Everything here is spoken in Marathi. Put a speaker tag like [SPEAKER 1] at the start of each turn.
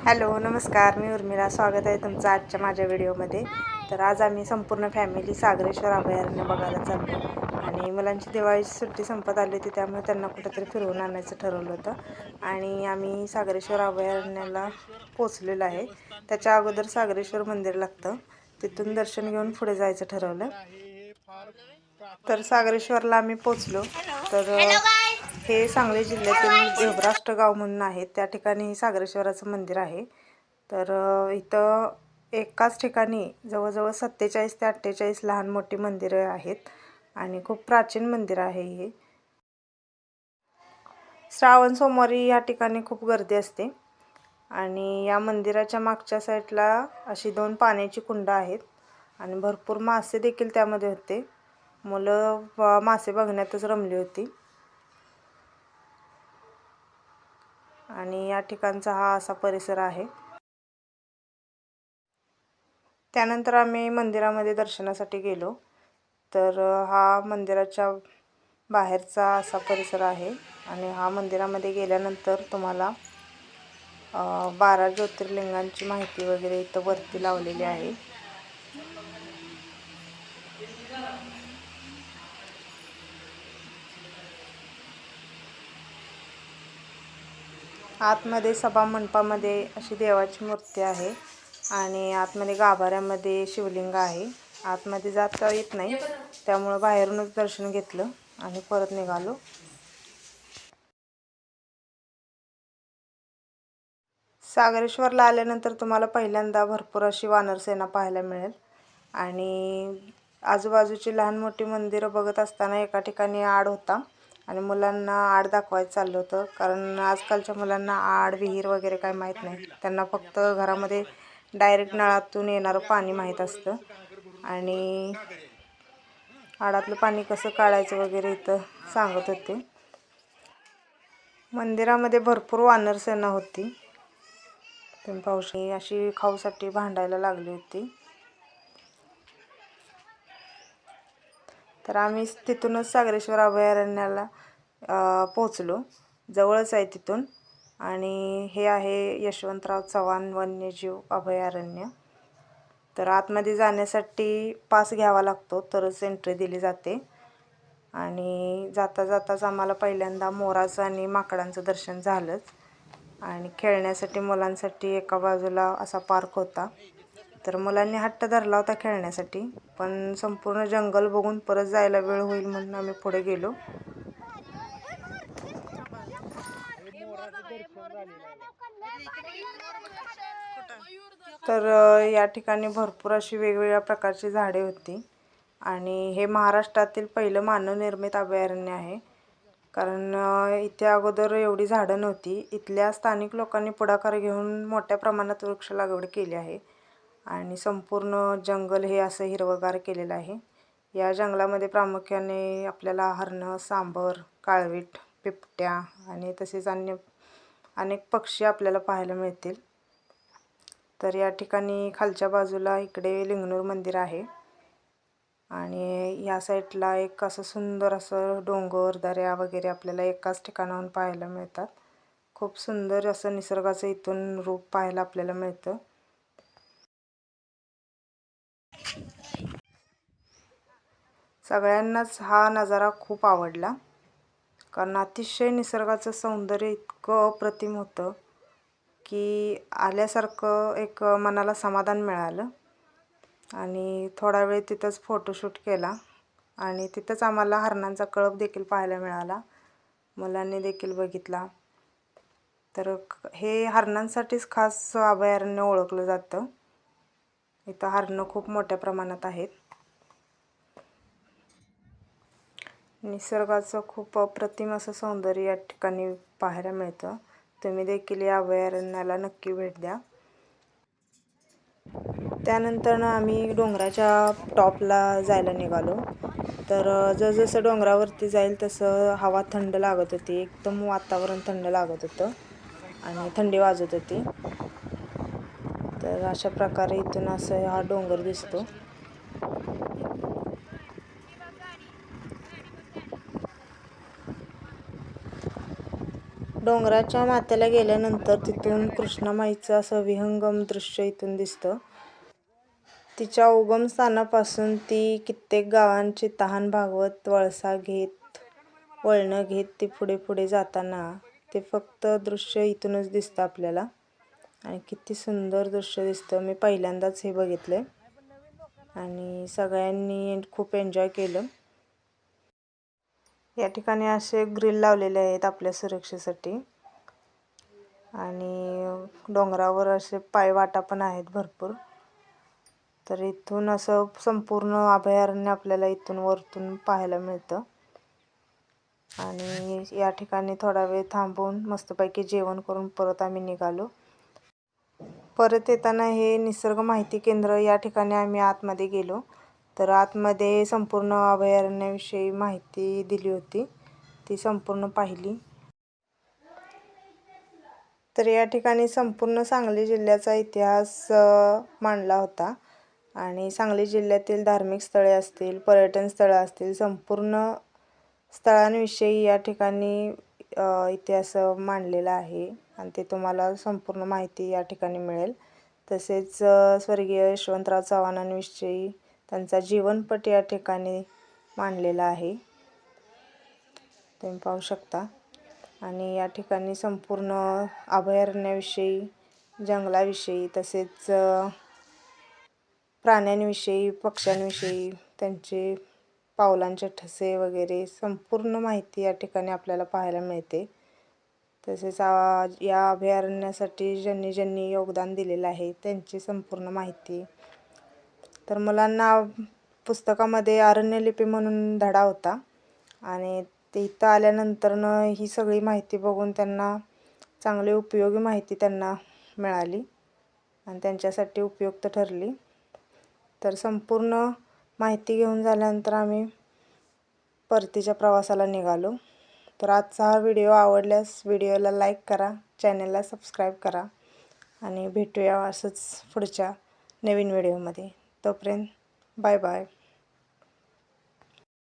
[SPEAKER 1] हॅलो नमस्कार, मी उर्मिला. स्वागत आहे तुमचं आजच्या माझ्या व्हिडिओमध्ये. तर आज आम्ही संपूर्ण फॅमिली सागरेश्वर अभयारण्य बघायला चाललो आणि मुलांची दिवाळीची सुट्टी संपत आली होती, त्यामुळे त्यांना कुठेतरी फिरवून आणायचं ठरवलं होतं आणि आम्ही सागरेश्वर अभयारण्याला पोचलेलो आहे. त्याच्या अगोदर सागरेश्वर मंदिर लागतं, तिथून दर्शन घेऊन पुढे जायचं ठरवलं. तर सागरेश्वरला आम्ही पोचलो. तर हे सांगली जिल्ह्यातील देवराष्ट्र गाव म्हणून आहे, त्या ठिकाणी सागरेश्वराचं मंदिर आहे. तर इथं एकाच ठिकाणी जवळजवळ 47 ते 48 लहान मोठी मंदिरं आहेत आणि खूप प्राचीन मंदिर आहे हे. श्रावण सोमवारी या ठिकाणी खूप गर्दी असते आणि या मंदिराच्या मागच्या साईडला अशी 2 पाण्याची कुंड आहेत आणि भरपूर मासे देखील त्यामध्ये होते. मुलं मासे बघण्यातच रमली होती आणि या ठिकाणचा हा असा परिसर आहे. त्यानंतर आम्ही मंदिरामध्ये दर्शनासाठी गेलो. तर हा मंदिराच्या बाहेरचा असा परिसर आहे आणि हा मंदिरामध्ये गेल्यानंतर तुम्हाला 12 ज्योतिर्लिंगांची माहिती वगैरे इथं वरती लावलेली आहे. आतमध्ये सभा मंडपामध्ये अशी देवाची मूर्ती आहे आणि आतमध्ये गाभाऱ्यामध्ये शिवलिंग आहे. आतमध्ये जाता येत नाही, त्यामुळं बाहेरूनच दर्शन घेतलं आणि परत निघालो. सागरेश्वरला आल्यानंतर तुम्हाला पहिल्यांदा भरपूर अशी वानरसेना पाहायला मिळेल आणि आजूबाजूची लहान मोठी मंदिरं बघत असताना एका ठिकाणी आड होता आणि मुलांना आड दाखवायचं चाललं होतं, कारण आजकालच्या मुलांना आड विहीर वगैरे काय माहीत नाही. त्यांना फक्त घरामध्ये डायरेक्ट नळातून येणारं पाणी माहीत असतं आणि आडातलं पाणी कसं काढायचं वगैरे इथं सांगत होते. मंदिरामध्ये भरपूर वानरसेना होती. तुम्ही पाहू शकता अशी खाऊसाठी भांडायला लागली होती. तर आम्ही तिथूनच सागरेश्वर अभयारण्याला पोचलो. जवळच आहे तिथून आणि हे आहे यशवंतराव चव्हाण वन्यजीव अभयारण्य. तर आतमध्ये जाण्यासाठी पास घ्यावा लागतो, तरच एंट्री दिली जाते आणि जाता जाताच आम्हाला पहिल्यांदा मोराचं आणि माकडांचं दर्शन झालंच आणि खेळण्यासाठी मुलांसाठी एका बाजूला असा पार्क होता. तर मुलांनी हट्ट धरला होता खेळण्यासाठी, पण संपूर्ण जंगल बघून परत जायला वेळ होईल म्हणून आम्ही पुढे गेलो. तर या ठिकाणी भरपूर अशी वेगवेगळ्या प्रकारची झाडे होती आणि हे महाराष्ट्रातील पहिलं मानवनिर्मित अभयारण्य आहे, कारण इथे अगोदर एवढी झाडं नव्हती. इथल्या स्थानिक लोकांनी पुढाकार घेऊन मोठ्या प्रमाणात वृक्ष लागवड केली आहे आणि संपूर्ण जंगल हे असं हिरवंगार केलेलं आहे. या जंगलामध्ये प्रामुख्याने आपल्याला हरणं, सांबर, काळवीट, बिबट्या आणि तसेच अनेक पक्षी आपल्याला पाहायला मिळतील. तर या ठिकाणी खालच्या बाजूला इकडे लिंगनूर मंदिर आहे आणि या साईडला एक असं सुंदर असं डोंगर, दऱ्या वगैरे आपल्याला एकाच ठिकाणाहून पाहायला मिळतात. खूप सुंदर असं निसर्गाचं इथून रूप पाहायला आपल्याला मिळतं. सगळ्यांनाच हा नजारा खूप आवडला, कारण अतिशय निसर्गाचं सौंदर्य इतकं अप्रतिम होतं की आल्यासारखं एक मनाला समाधान मिळालं आणि थोडा वेळ तिथंच फोटोशूट केला आणि तिथंच आम्हाला हरणांचा कळप देखील पाहायला मिळाला. मुलांनी देखील बघितला. तर हे हरणांसाठीच खास अभयारण्य ओळखलं जातं. इथं हरणं खूप मोठ्या प्रमाणात आहेत. निसर्गाचं खूप अप्रतिम असं सौंदर्य या ठिकाणी पाहायला मिळतं. तुम्ही देखील या अभयारण्याला नक्की भेट द्या. त्यानंतर आम्ही डोंगराच्या टॉपला जायला निघालो. तर जसं डोंगरावरती जाईल तसं हवा थंड लागत होती, एकदम वातावरण थंड लागत होतं आणि थंडी वाजत होती. तर अशा प्रकारे इथून असं हा डोंगर दिसतो. डोंगराच्या माथ्याला गेल्यानंतर तिथून कृष्णामाईचं असं विहंगम दृश्य इथून दिसतं. तिच्या उगमस्थानापासून ती कित्येक गावांची तहान भागवत वळणं घेत ती पुढे पुढे जाताना ते फक्त दृश्य इथूनच दिसतं आपल्याला. आणि किती सुंदर दृश्य दिसतं. मी पहिल्यांदाच हे बघितलं आणि सगळ्यांनी खूप एन्जॉय केलं. या ठिकाणी असे ग्रिल लावलेले आहेत आपल्या सुरक्षेसाठी आणि डोंगरावर असे पायवाटा पण आहेत भरपूर. तर इथून असं संपूर्ण अभयारण्य आपल्याला इथून वरतून पाहायला मिळतं. आणि या ठिकाणी थोडा वेळ थांबून मस्तपैकी जेवण करून परत आम्ही निघालो. परत येताना हे निसर्ग माहिती केंद्र या ठिकाणी आम्ही आतमध्ये गेलो. तर आतमध्ये संपूर्ण अभयारण्याविषयी माहिती दिली होती, ती संपूर्ण पाहिली. तर या ठिकाणी संपूर्ण सांगली जिल्ह्याचा इतिहास मांडला होता आणि सांगली जिल्ह्यातील धार्मिक स्थळे असतील, पर्यटन स्थळं असतील, संपूर्ण स्थळांविषयी या ठिकाणी इतिहास मांडलेला आहे आणि ते तुम्हाला संपूर्ण माहिती या ठिकाणी मिळेल. तसेच स्वर्गीय यशवंतराव चव्हाणांविषयी त्यांचा जीवनपट या ठिकाणी मांडलेला आहे, तुम्ही पाहू शकता. आणि या ठिकाणी संपूर्ण अभयारण्याविषयी, जंगलाविषयी, तसेच प्राण्यांविषयी, पक्ष्यांविषयी, त्यांचे पावलांचे ठसे वगैरे संपूर्ण माहिती या ठिकाणी आपल्याला पाहायला मिळते. तसेच या अभयारण्यासाठी ज्यांनी ज्यांनी योगदान दिलेलं आहे त्यांची संपूर्ण माहिती. तर मुलांना पुस्तकामध्ये अरण्यलिपी म्हणून धडा होता आणि ते इथं आल्यानंतरनं ही सगळी माहिती बघून त्यांना चांगली उपयोगी माहिती त्यांना मिळाली आणि त्यांच्यासाठी उपयुक्त ठरली. तर संपूर्ण माहिती घेऊन झाल्यानंतर आम्ही परतीच्या प्रवासाला निघालो. तर आजचा हा व्हिडिओ आवडल्यास व्हिडिओला लाईक करा, चॅनलला सबस्क्राईब करा आणि भेटूया असंच पुढच्या नवीन व्हिडिओमध्ये. तोपर्यंत बाय बाय.